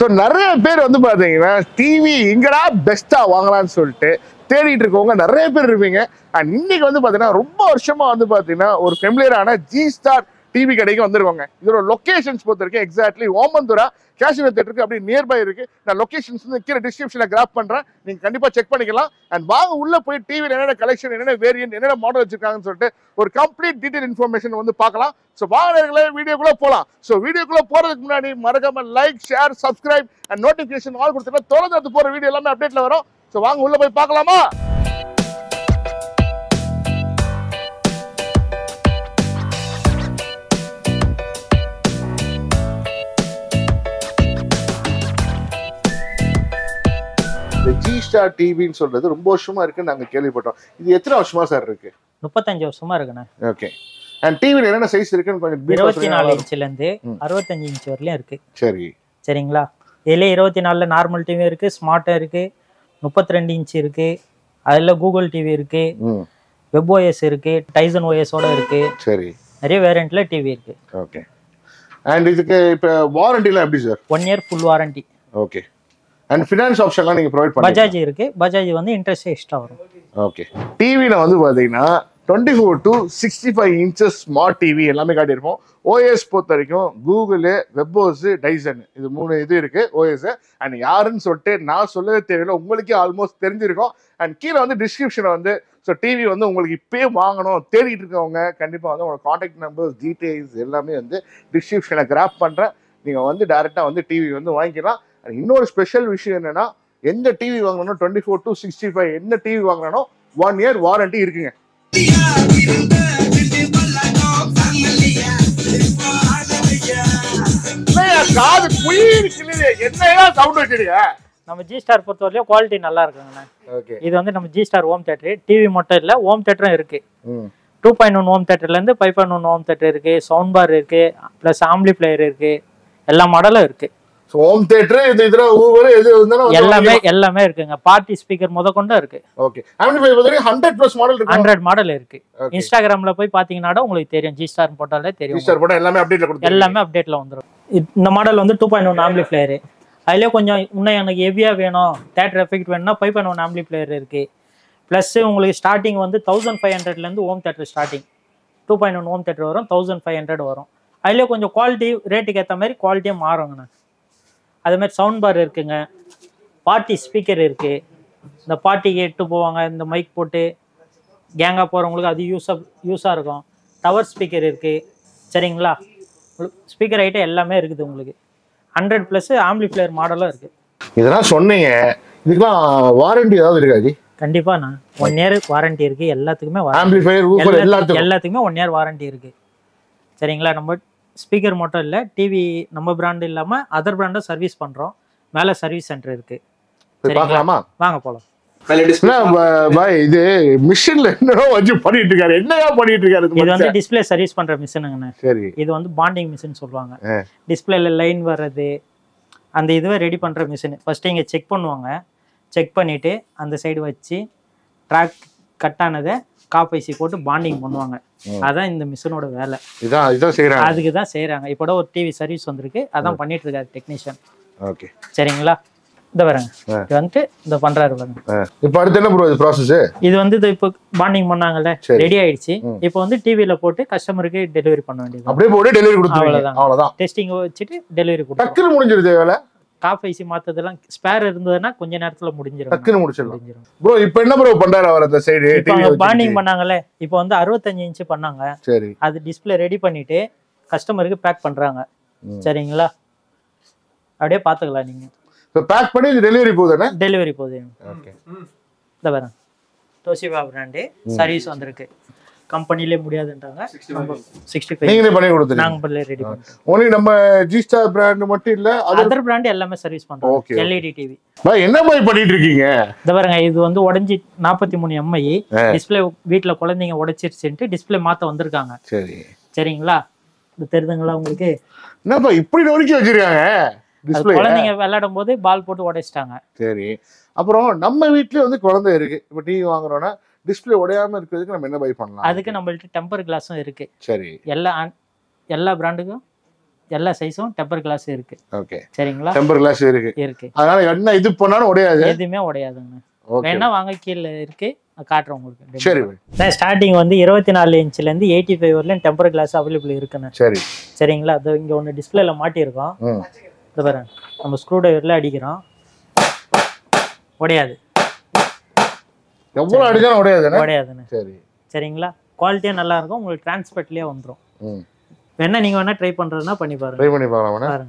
So நிறைய பேர் வந்து பார்த்தீங்கன்னா டிவி எங்கடா பெஸ்ட்டாக வாங்கலாம்னு சொல்லிட்டு தேடிட்டு இருக்கவங்க நிறைய பேர் இருப்பீங்க. அண்ட் இன்னைக்கு வந்து பார்த்தீங்கன்னா ரொம்ப வருஷமா வந்து பார்த்தீங்கன்னா ஒரு ஃபெமிலியரான ஜி ஸ்டார் டிவி கடைக்கு வந்துருவாங்க. இதோட லொகேஷன்ஸ் பொறுத்த வரைக்கும் எக்ஸாக்ட்லி ஓமந்தூரா கேஷியர் தேட்டருக்கு அப்படி நியர்பை இருக்கு. நான் லொகேஷன்ஸ் வந்து கீழே டிஸ்கிரிப்ஷனில் கிராப் பண்றேன், நீங்க கண்டிப்பா செக் பண்ணிக்கலாம். அண்ட் வாங்க உள்ள போய் டிவியில் என்னென்ன கலெக்ஷன், என்னென்ன வேரியன்ட், என்னென்ன மாடல் வச்சிருக்காங்கன்னு சொல்லிட்டு ஒரு கம்ப்ளீட் டீடைல் இன்ஃபர்மேஷன் வந்து பார்க்கலாம். ஸோ வாங்க வீடியோக்குள்ள போகலாம். ஸோ வீடியோக்குள்ள போறதுக்கு முன்னாடி மறக்காம like, share, subscribe and notification all கொடுத்தீங்கன்னா தொடர்ந்து போற வீடியோ எல்லாமே அப்டேட்ல வரும். ஸோ வாங்க உள்ள போய் பார்க்கலாமா? ஜி ஸ்டார் டிவின்னு சொல்றது ரொம்ப வருஷமா இருக்குன்னு நாங்க கேள்விப்பட்டோம். இது எத்தனை வருஷமா சார் இருக்கு? 35 வருஷமா இருக்குண்ணே. ஓகே. அண்ட் டிவில என்னென்ன சைஸ் இருக்குன்னு கொஞ்சம் 24 இன்ச்ல இருந்து 65 இன்ச் வரையிலும் இருக்கு. சரி, சரிங்களா? இதுல 24ல நார்மல் டிவி இருக்கு, ஸ்மார்ட்டா இருக்கு, 32 இன்ச் இருக்கு, அதுல கூகுள் டிவி இருக்கு, வெப் ஓஎஸ் இருக்கு, டைசன் ஓஎஸோட இருக்கு. சரி, நிறைய வேரியன்ட்ல டிவி இருக்கு. ஓகே. அண்ட் இதுக்கு இப்ப வாரண்டிலாம் எப்படி sir? 1 year full warranty. Okay. And finance ஆப்ஷன்லாம் நீங்க ப்ரொவைட் பண்ணுவீங்க? பஜாஜ் இருக்கு. பஜாஜ் வந்து இன்ட்ரெஸ்ட் எக்ஸ்ட்ரா வரும். ஓகே. டிவில வந்து பாத்தீங்கன்னா 24 to 65 இன்ச்சஸ் ஸ்மார்ட் டிவி எல்லாமே காட்டியிருப்போம். ஓஎஸ் பொறுத்த வரைக்கும் கூகுள், வெப்ஓஸ், டைசன் இது 3 இது இருக்கு ஓஎஸ். அண்ட் யாருன்னு சொல்லிட்டு நான் சொல்லவே தெரியல, உங்களுக்கே ஆல்மோஸ்ட் தெரிஞ்சிருக்கும். அண்ட் கீழே வந்து டிஸ்கிரிப்ஷனில் வந்து ஸோ டிவி வந்து உங்களுக்கு இப்பயே வாங்கணும் தேடிட்டு இருக்கவங்க கண்டிப்பாக வந்து உங்களோட கான்டாக்ட் நம்பர்ஸ், டீட்டெயில்ஸ் எல்லாமே வந்து டிஸ்கிரிப்ஷனில் கிராப் பண்ணுறேன். நீங்கள் வந்து டேரெக்டாக வந்து டிவி வந்து வாங்கிக்கலாம். இன்னொரு ஸ்பெஷல் விஷயம் என்னன்னா, எந்த டிவி வாங்கணும் 24 to 65 என்ன டிவி வாங்கினாலும் 1 இயர் வாரண்டி இருக்குங்க. நம்ம ஜி ஸ்டார் பொறுத்தவரையிலும் குவாலிட்டி நல்லா இருக்குங்கண்ணா. இது வந்து நம்ம G star home theatre TV மட்டும் இல்லை, ஹோம் தியேட்டரும் இருக்கு. 2.1 ஹோம் தியேட்டர்ல இருந்து 5.1 ஹோம் தியேட்டர் இருக்கு, சவுண்ட் பார் இருக்கு, பிளஸ் ஆம்பிளிஃபையர் இருக்கு, எல்லா மாடலும் இருக்கு. ஹோம் தியேட்டர் இதுல ஊவர் எது இருந்தாலும் எல்லாமே இருக்குங்க. பார்ட்டி ஸ்பீக்கர் முதற்கொண்டு இருக்கு. ஓகே. ஆம்பிளிஃபையர் வந்து 100+ மாடல் இருக்கு. 100 மாடல் இருக்கு. இன்ஸ்டாகிராம்ல போய் பாத்தீங்கன்னா உங்களுக்கு தெரியும், ஜி ஸ்டார் போட்டாலே தெரியும். ஜி ஸ்டார் போட்டா எல்லாமே அப்டேட்ல கொடுத்து எல்லாமே அப்டேட்ல வந்துரும். இந்த மாடல் வந்து 2.1 ஆம்பிளிஃபையர். அதுலயே கொஞ்சம் இன்னும் எனக்கு ஹெவியா வேணும், தியேட்டர் எஃபெக்ட் வேணும்னா 5.1 ஆம்பிளிஃபையர் இருக்கு. பிளஸ் உங்களுக்கு ஸ்டார்டிங் வந்து 1500ல இருந்து home theatre starting. 2.1 home theatre வரும், 1500 வரும். அதுலயே கொஞ்சம் குவாலிட்டி ரேட்டுக்கு ஏற்ற மாதிரி குவாலிட்டியா மாறுங்கண்ணா. அதே மாதிரி சவுண்ட் பார் இருக்குங்க, பார்ட்டி ஸ்பீக்கர் இருக்கு. இந்த பார்ட்டிக்கு எட்டு போவாங்க, இந்த மைக் போட்டு கேங்காக போகிறவங்களுக்கு அது யூஸாக இருக்கும். டவர் ஸ்பீக்கர் இருக்கு. சரிங்களா? ஸ்பீக்கர் ஐட்டம் எல்லாமே இருக்குது உங்களுக்கு. 100+ ஆம்பிளிஃபையர் மாடலும் இருக்கு. இதெல்லாம் சொன்னீங்க, இதுக்கெல்லாம் வாரண்டி ஏதாவது இருக்காது? கண்டிப்பா நான் 1 இயர் வாரண்டி இருக்கு. எல்லாத்துக்குமே எல்லாத்துக்குமே 1 இயர் வாரண்டி இருக்கு. சரிங்களா? நம்ம ஸ்பீக்கர் மட்டும் இல்லை, டிவி நம்ம பிராண்ட் இல்லாமல் அதர் பிராண்டும் சர்வீஸ் பண்ணுறோம். மேலே சர்வீஸ் சென்டர் இருக்கு. பார்க்கலாமா? வாங்க போகலாம். இது மிஷின்ல என்னடா வச்சு பண்ணிட்டு இருக்காரு, என்னையா பண்ணிட்டு இருக்காரு? இது வந்து டிஸ்பிளே சர்வீஸ் பண்ற மிஷினுங்கண்ணே. சரி. இது வந்து பாண்டிங் மிஷின் சொல்லுவாங்க. டிஸ்பிளேல லைன் வர்றது அந்த இதுவே ரெடி பண்ற மிஷின். ஃபர்ஸ்ட் இங்க செக் பண்ணுவாங்க. செக் பண்ணிட்டு அந்த சைடு வச்சு ட்ராக் கட் ஆனதை காப்பைசி போட்டு பாண்டிங் பண்ணுவாங்க. அதான் இந்த மிஷினோட வேலை. அதுக்கு தான் செய்யறாங்க. இப்போ ஒரு டிவி சர்வீஸ் வந்திருக்கு, அதான் பண்ணிட்டு இருக்காரு டெக்னீஷியன். ஓகே. சரிங்களா? இந்த வரங்க இது வந்துட்டு இந்த பண்றாரு பாருங்க. இப்போ அடுத்து என்ன ப்ரோ இது ப்ராசஸ்? இது வந்து இப்போ பாண்டிங் பண்ணாங்கல்ல, ரெடி ஆயிடுச்சு. இப்போ வந்து டிவில போட்டு கஸ்டமருக்கு டெலிவரி பண்ண வேண்டியது. அப்படியே போட்டு டெலிவரி கொடுத்துருவீங்க. அவ்வளவுதான். டெஸ்டிங் வச்சிட்டு டெலிவரி கொடுத்து டக்குனு முடிஞ்சிருது வேலை. காஃபைசி மாத்ததெல்லாம் ஸ்பேர் இருந்ததுன்னா கொஞ்ச நேரத்துல முடிஞ்சிரும். டக்குனு முடிச்சிடலாம். ப்ரோ இப்போ என்ன ப்ரோ பண்றாரு அவர் அந்த சைடு? இப்போ பாண்டிங் பண்ணாங்கல்ல, இப்போ வந்து 65 இன்ச் பண்ணாங்க. சரி. அது டிஸ்பிளே ரெடி பண்ணிட்டு கஸ்டமருக்கு பேக் பண்றாங்க. சரிங்களா? அப்படியே பாத்துக்கலாம் நீங்க. பேக் பண்ணி டெலிவரி போகுதுண்ணே? டெலிவரி போகுது. ஓகே. இந்த வரேன் டோஷிபா பிராண்டு சர்வீஸ் வந்திருக்கு. கம்பெனிலே முடியாதுன்றாங்க. 65 நீங்களே பண்ணி கொடுத்துருங்க. நாங்க ரெடி பண்ணிட்டோம். ஒன்லி நம்ம ஜி ஸ்டார் பிராண்ட் மட்டும் இல்ல, அதர் பிராண்ட் எல்லாமே சர்வீஸ் பண்றோம். LED TV. பாய் என்ன பாய் பண்ணிட்டு இருக்கீங்க? இந்த பாருங்க, இது வந்து உடைஞ்சி 43 MI டிஸ்ப்ளே வீட்ல குழந்தைங்க உடைச்சிருச்சுட்டு டிஸ்ப்ளே மாத்த வந்திருக்காங்க. சரி. சரிங்களா? இது தெரியுதுங்களா உங்களுக்கு? என்னப்பா இப்படி நொறுக்கி வச்சிருக்காங்க டிஸ்ப்ளே? குழந்தைங்க விளையாடும் போது பால் போட்டு உடைச்சிட்டாங்க. சரி. அப்புறம் நம்ம வீட்லயே வந்து குழந்தை இருக்கு. இப்போ டிவி வாங்குறோம்னா டிஸ்ப்ளே உடையாம இருக்கிறதுக்கு நம்ம என்ன பை பண்ணலாம்? அதுக்கு நம்மள்ட்ட டெம்பர் கிளாஸும் இருக்கு. சரி. எல்லா பிராண்டுக்கும் எல்லா சைஸும் டெம்பர் கிளாஸ் இருக்கு. ஓகே, சரிங்களா? டெம்பர் கிளாஸ் இருக்கு. இருக்கு. அதனால என்ன இது பண்ணாலும் உடையாது. எதுவுமே உடையாதுங்க. ஓகே, வேணா வாங்க, கீழே இருக்கு, காட்டுறேன் உங்களுக்கு. சரி. ஸ்டார்டிங் வந்து 24 இன்ச்ல இருந்து 85 வரலையும் டெம்பர் கிளாஸ் அவைலபிள் இருக்குண்ணே. சரி, சரிங்களா? அது இங்க ஒன்று டிஸ்பிளேல மாட்டியிருக்கோம். இது பாருங்க, நம்ம ஸ்க்ரூ டிரைவர்ல அடிக்கிறோம், உடையாது. எவ்வளவு அடிச்சாலும் உடையாதுண்ணே. சரி, சரிங்களா? குவாலிட்டியா நல்லா இருக்கும். உங்களுக்கு டிரான்ஸ்போர்ட்லயே வந்துடும். வேணா நீங்க வேணா ட்ரை பண்றதுன்னா பண்ணி பாருங்க. ட்ரை பண்ணி பார்க்கலாம்.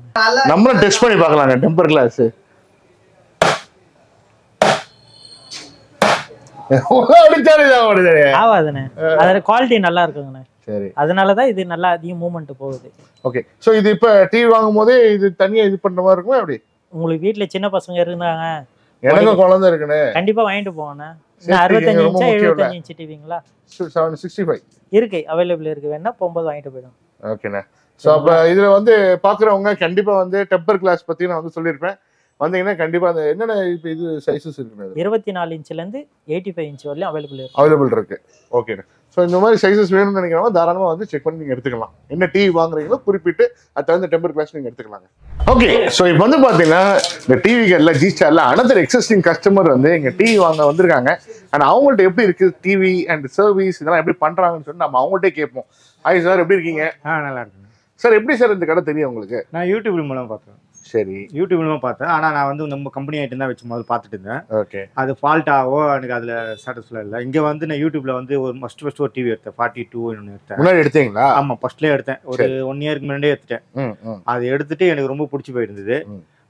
நம்மளும் டெஸ்ட் பண்ணி பார்க்கலாங்க டெம்பர் கிளாஸ். ஆவாதுண்ணே, அதோட குவாலிட்டி நல்லா இருக்குங்கண்ணே. சரி, அதனாலதான் இது நல்லா அதிகம் மூவ்மெண்ட் போகுது. ஓகே. சோ இது இப்ப டிவி வாங்கும் போதே இது தனியா இது பண்ற மாதிரி இருக்குமா எப்படி? உங்களுக்கு வீட்டுல சின்ன பசங்க இருந்தாங்க, எனக்கு குழந்தை இருக்குன்னு கண்டிப்பா வாங்கிட்டு போங்கண்ணே. 65 இன்ச்சா 75 இன்ச் டிவிங்களா? 765 இருக்கு, அவைலபிள் இருக்கு. வேணா போகும்போது வாங்கிட்டு போயிடும். ஓகேண்ணே. ஸோ அப்போ இதில் வந்து பார்க்குறவங்க கண்டிப்பாக வந்து டெம்பர் கிளாஸ் பற்றி நான் வந்து சொல்லியிருப்பேன். வந்தீங்கன்னா கண்டிப்பாக அந்த என்னென்ன இப்போ இது சைஸஸ் இருக்குண்ணே? 24 இன்ச்லேருந்து 85 இன்ச் வரலையும் அவைலபிள் இருக்கு. ஓகேண்ணே. ஸோ இந்த மாதிரி சைஸஸ் வேணும்னு நினைக்கிறவங்க தாராளமாக வந்து செக் பண்ணி நீங்கள் எடுத்துக்கலாம். என்ன டிவி வாங்குறீங்களோ குறிப்பிட்டு அது தகுந்த டெம்பர் கிளாஸ் நீங்கள் எடுத்துக்கலாங்க. ஓகே, ஸோ இப்போ வந்து பார்த்தீங்கன்னா இந்த டிவிகளில் G-Starல அனதர் எக்ஸிஸ்டிங் கஸ்டமர் வந்து இங்கே டிவி வாங்க வந்திருக்காங்க. அண்ட் அவங்கள்ட்ட எப்படி இருக்குது டிவி அண்ட் சர்வீஸ் இதெல்லாம் எப்படி பண்ணுறாங்கன்னு சொல்லி நம்ம அவங்கள்ட்டே கேட்போம். ஹாய் சார், எப்படி இருக்கீங்க? நல்லா இருக்குங்க சார். எப்படி சார் இந்த கடை தெரியும் உங்களுக்கு? நான் யூடியூப் மூலம் பார்த்தேன். சரி, யூடியூப் மூலமா பார்த்தேன். ஆனால் நான் வந்து நம்ம கம்பெனி ஐட்டம் தான் வச்சு முதல்ல பார்த்துட்டு இருந்தேன். ஓகே. அது ஃபால்ட்டாவோ எனக்கு அதில் சாட்டிஸ்ஃபை இல்லை. இங்கே வந்து நான் யூடியூப்ல வந்து ஒரு ஃபர்ஸ்ட் ஒரு டிவி எடுத்தேன், 42 ஒன்று எடுத்தேன். முன்னாடி எடுத்தீங்களா? ஆமாம், ஃபர்ஸ்ட்லேயே எடுத்தேன். ஒரு 1 இயருக்கு முன்னாடியே எடுத்துட்டேன். அது எடுத்துட்டு எனக்கு ரொம்ப பிடிச்சி போயிருந்தது.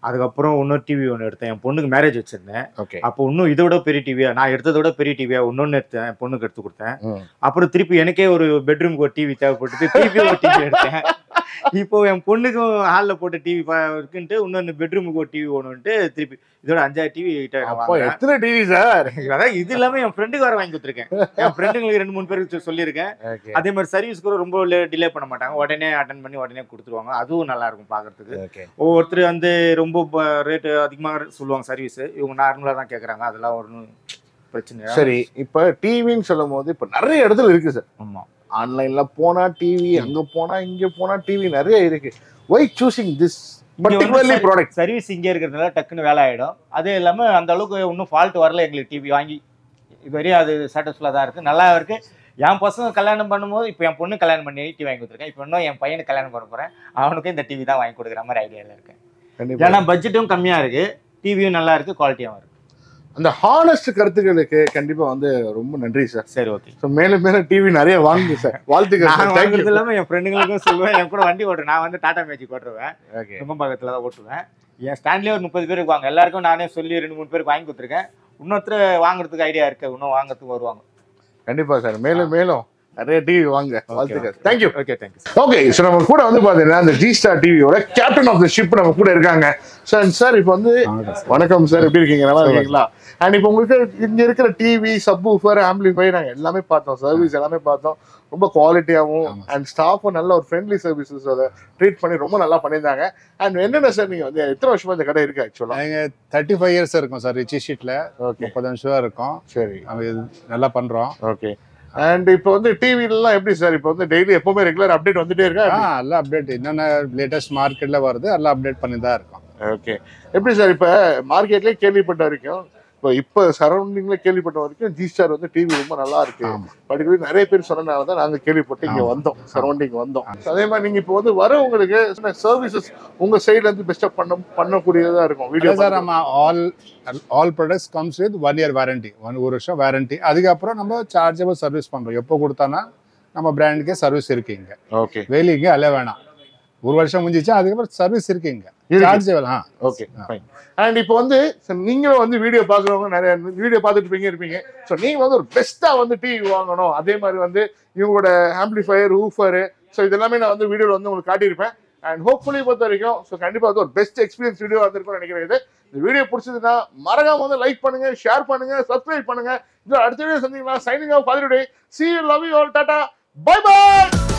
அதுக்கப்புறம் இன்னொரு டிவி ஒன்று எடுத்தேன். என் பொண்ணுக்கு மேரேஜ் வச்சிருந்தேன். அப்போ இன்னும் இதோட பெரிய டிவியா, நான் எடுத்ததோட பெரிய டிவியா இன்னொன்று எடுத்தேன், என் பொண்ணுக்கு எடுத்து கொடுத்தேன். அப்புறம் திருப்பி எனக்கே ஒரு பெட்ரூமுக்கு ஒரு டிவி தேவைப்பட்டு திருப்பி ஒரு டிவி எடுத்தேன். இப்போ என் பொண்ணுக்கும் ஹாலில் போட்ட டிவி இருக்குன்ட்டு இன்னொன்று பெட்ரூமுக்கு ஒரு டிவி ஒன்றுன்ட்டு திருப்பி இதோட 5 டிவி எத்தனை டிவி சார்? அதான் இது இல்லாமல் என் ஃப்ரெண்டுக்கு வேற வாங்கி கொடுத்துருக்கேன். என் ஃப்ரெண்டுங்களுக்கு 2-3 பேருக்கு சொல்லியிருக்கேன். அதே மாதிரி சர்வீஸ் கூட ரொம்ப டிலே பண்ண மாட்டாங்க, உடனே அட்டன் பண்ணி உடனே கொடுத்துருவாங்க. அதுவும் நல்லா இருக்கும் பார்க்கறதுக்கு. ஒவ்வொருத்தர் வந்து ரொம்ப ரேட்டு அதிகமாக சொல்லுவாங்க சர்வீஸ், இவங்க நார்மலாக தான் கேட்குறாங்க. அதெல்லாம் ஒன்றும் பிரச்சனை. சரி, இப்போ டிவின்னு சொல்லும் போது இப்போ நிறைய இடத்துல இருக்கு சார். ஆமாம், ஆன்லைன்ல போனா டிவி, அங்க போனா இங்க போனா டிவி நிறைய இருக்கு. why choosing this particularly product? Service இங்கே இருக்கிறதுனால டக்குன்னு வேலை ஆகிடும். அதே இல்லாமல் அந்த அளவுக்கு இன்னும் ஃபால்ட் வரல எங்களுக்கு. டிவி வாங்கி இதுவரையும் அது சாட்டிஸ்ஃபுல்லாக தான் இருக்குது, நல்லா இருக்குது. என் பசங்க கல்யாணம் பண்ணும்போது, இப்போ என் பொண்ணு கல்யாணம் பண்ணி டிவி வாங்கி கொடுத்துருக்கேன். இப்போ இன்னும் என் பையனுக்கு கல்யாணம் பண்ண போகிறேன், அவனுக்கும் இந்த டிவி தான் வாங்கி கொடுக்குற மாதிரி ஐடியாவில் இருக்கேன். ஏன்னா பட்ஜெட்டும் கம்மியாக இருக்குது, டிவியும் நல்லா இருக்குது, குவாலிட்டியாகவும் இருக்குது. அந்த ஹானஸ்ட் கருத்துக்களுக்கு கண்டிப்பா வந்து ரொம்ப நன்றி சார். சரி, ஓகே. ஸோ மேலும் மேலும் டிவி நிறைய வாங்குங்க சார். வாழ்த்துக்கள். வாங்குறது இல்லாமல் என் ஃப்ரெண்டுங்களுக்கும் சொல்லுவேன். என் கூட வண்டி ஓட்டுறேன், நான் வந்து டாடா மேஜிக் ஓட்டுருவேன், ரொம்ப பக்கத்தில் தான் ஓட்டுவேன். என் ஸ்டாண்ட்லேயே ஒரு 30 பேர் இருப்பாங்க. எல்லாருக்கும் நானே சொல்லி 2-3 பேருக்கு வாங்கி கொடுத்துருக்கேன். இன்னொருத்தர் வாங்குறதுக்கு ஐடியா இருக்கு, இன்னும் வாங்குறதுக்கு வருவாங்க. கண்டிப்பா சார், மேலும் மேலும் நிறைய டிவி வாங்க. வாழ்த்துக்கள். Thank you. Okay, thank you. Okay, so நம்ம கூட வந்து பார்த்தீங்கன்னா அந்த G-Star டிவியோட கேப்டன் ஆஃப் த ஷிப் நம்ம கூட இருக்காங்க. சார் இப்போ வந்து வணக்கம் சார், எப்படி இருக்கீங்க? நல்லா இருக்கீங்களா? அண்ட் இப்போ உங்களுக்கு இங்கே இருக்கிற டிவி, சப்வூஃபர், ஆம்பிளிஃபையர் நாங்கள் எல்லாமே பார்த்தோம், சர்வீஸ் எல்லாமே பார்த்தோம். ரொம்ப குவாலிட்டியாகவும் அண்ட் ஸ்டாஃபும் நல்ல ஒரு ஃப்ரெண்ட்லி சர்வீசஸ் அதை ட்ரீட் பண்ணி ரொம்ப நல்லா பண்ணியிருந்தாங்க. அண்ட் என்னென்ன சார் நீங்கள் வந்து எத்தனை வருஷமா இந்த கடை இருக்கு? ஆக்சுவலாக எங்கள் 35 இயர்ஸ் இருக்கும் சார். ரிச்சி ஷீட்டில் 30 வருஷம் இருக்கும். சரி, நாங்கள் நல்லா பண்ணுறோம். ஓகே. அண்ட் இப்போ வந்து டிவிலாம் எப்படி சார்? இப்போ வந்து டெய்லி எப்பவுமே ரெகுலர் அப்டேட் வந்துட்டே இருக்கா? எல்லாம் அப்டேட், என்னென்ன லேட்டஸ்ட் மார்க்கெட்டில் வருது எல்லாம் அப்டேட் பண்ணி தான் இருக்கோம். ஓகே. எப்படி சார் இப்போ மார்க்கெட்லேயே கேள்விப்பட்ட வரைக்கும், இப்போ சரௌண்டிங்ல கேள்விப்பட்ட வரைக்கும் G-Star வந்து டிவி ரொம்ப நல்லா இருக்கு, பர்டிகுலர் நிறைய பேர் சொன்னனால தான் நாங்கள் கேள்விப்பட்டு இங்கே வந்தோம், சரௌண்டிங் வந்தோம். அதே மாதிரி நீங்கள் இப்போ வந்து வரவங்களுக்கு சர்வீசஸ் உங்கள் சைட்ல இருந்து பெஸ்ட்டாக பண்ணக்கூடியதாக இருக்கும். வீடியோ சார் நம்ம all products comes with 1 year warranty, 1 வருஷம் வாரண்டி. அதுக்கப்புறம் நம்ம சார்ஜபிள் சர்வீஸ் பண்ணுறோம். எப்போ கொடுத்தானா நம்ம பிராண்டுக்கே சர்வீஸ் இருக்கு இங்கே. ஓகே, வெளியே அல்ல வேணாம், 1 வருஷம் முடிஞ்சிச்சு, அதுக்கப்புறம் சர்வீஸ் இருக்கு இங்கே. சார்ஜபிள். Okay, fine. அண்ட் இப்போ வந்து நீங்களும் வந்து வீடியோ பார்க்குறவங்க நிறைய வீடியோ பார்த்துட்டு இருப்பீங்க. ஸோ நீங்கள் வந்து ஒரு பெஸ்ட்டாக வந்து டிவி வாங்கணும், அதே மாதிரி வந்து இவங்களோட ஆம்பிளிஃபையர், ஊஃபரு, ஸோ இதெல்லாமே நான் வந்து வீடியோவில் வந்து உங்களுக்கு காட்டியிருப்பேன். அண்ட் ஹோப்ஃபுல்லி பொறுத்த வரைக்கும் ஸோ கண்டிப்பாக வந்து ஒரு பெஸ்ட் எக்ஸ்பீரியன்ஸ் வீடியோ வந்திருக்கும்னு நினைக்கிறேன். இந்த வீடியோ பிடிச்சதுன்னா மறக்காம வந்து லைக் பண்ணுங்க, ஷேர் பண்ணுங்க, சப்ஸ்கிரைப் பண்ணுங்க. அடுத்த வீடியோ சந்திக்கலாம். Signing off father day. See you, love you all, tata, bye bye.